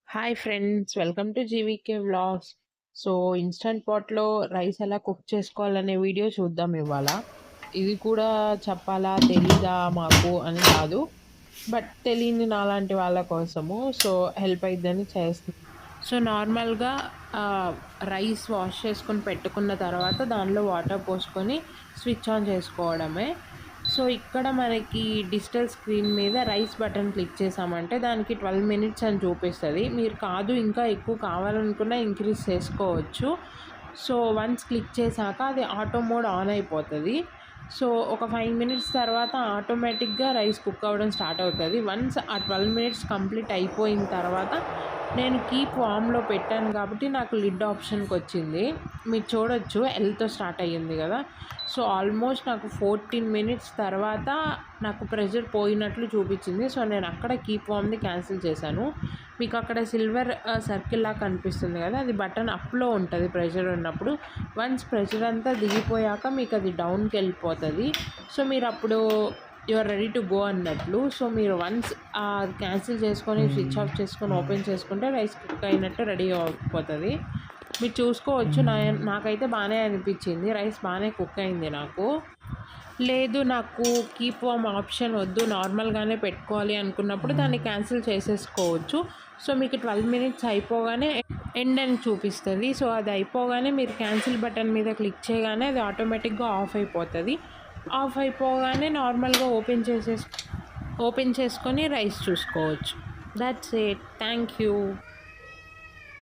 Hi friends, welcome to GVK vlogs. So, instant పాట్‌లో rice ఎలా cook చేసుకోవాలనే video చూద్దాం ఇవాళ. ఇది కూడా చెప్పాలా, తెలీదా మాకు అని కాదు. బట్ తెలియని నాలాంటి వాళ్ళ కోసము. సో, హెల్ప్ అయిద్దని చేస్తున్నా. సో, నార్మల్‌గా రైస్ వాష్ చేసుకొని పెట్టుకున్న తర్వాత దానిలో వాటర్ పోసుకొని స్విచ్ ఆన్ చేసుకోవడమే. సో, ఇక్కడ మనకి డిజిటల్ స్క్రీన్ మీద రైస్ బటన్ క్లిక్ చేశామంటే దానికి 12 మినిట్స్ అని చూపిస్తది. మీరు కాదు ఇంకా ఎక్కువ కావాలనుకున్నా ఇంక్రీజ్ చేసుకోవచ్చు. సో, వన్స్ క్లిక్ చేశాక అది ఆటో మోడ్ ఆన్ అయిపోతది. సో, ఒక 5 మినిట్స్ తర్వాత ఆటోమేటిక్‌గా రైస్ కుక్ అవ్వడం స్టార్ట్ అవుతది. వన్స్ ఆ 12 మినిట్స్ కంప్లీట్ అయిపోయిన తర్వాత నేను కీప్ వార్మ్‌లో పెట్టాను కాబట్టి నాకు లిడ్ ఆప్షన్‌కొచ్చింది. మీరు చూడొచ్చు ఎల్‌తో స్టార్ట్ అయ్యింది గదా! సో, ఆల్మోస్ట్ నాకు 14 మినిట్స్ తర్వాత నాకు ప్రెషర్ పోయినట్లు చూపిచ్చింది. సో, నేను అక్కడ కీప్ వార్మ్‌ది క్యాన్సిల్ చేశాను. మీకు అక్కడ సిల్వర్ సర్కిల్‌లా కనిపిస్తుంది గదా! అది బటన్ అప్‌లో ఉంటది ప్రెషర్ ఉన్నప్పుడు. వన్స్ ప్రెషర్ అంతా దిగిపోయాక మీకు అది డౌన్‌కెళ్ళిపోతది. సో, మీరప్పుడు you are ready to go అన్నట్లు. సో, మీరు వన్స్ క్యాన్సిల్ చేసుకొని స్విచ్ ఆఫ్ చేసుకొని ఓపెన్ చేసుకుంటే రైస్ కుక్ అయినట్టు రెడీ అయిపోతది. మీరు చూసుకోవచ్చు. నాకైతే బానే అనిపిచ్చింది. రైస్ బానే కుక్ అయింది నాకు. లేదు నాకు కీప్ వార్మ్ ఆప్షన్ వద్దు, నార్మల్‌గానే పెట్టుకోవాలి అనుకున్నప్పుడు దాన్ని క్యాన్సిల్ చేసేసుకోవచ్చు. సో, మీకు 12 మినిట్స్ అయిపోగానే ఎండ్ అని చూపిస్తది. సో, అది అయిపోగానే మీరు క్యాన్సిల్ బటన్ మీద క్లిక్ చేయగానే అది ఆటోమేటిక్‌గా ఆఫ్ అయిపోతది. ఆఫ్ అయిపోగానే నార్మల్‌గా ఓపెన్ చేసుకొని రైస్ చూసుకోవచ్చు. That's it. Thank you.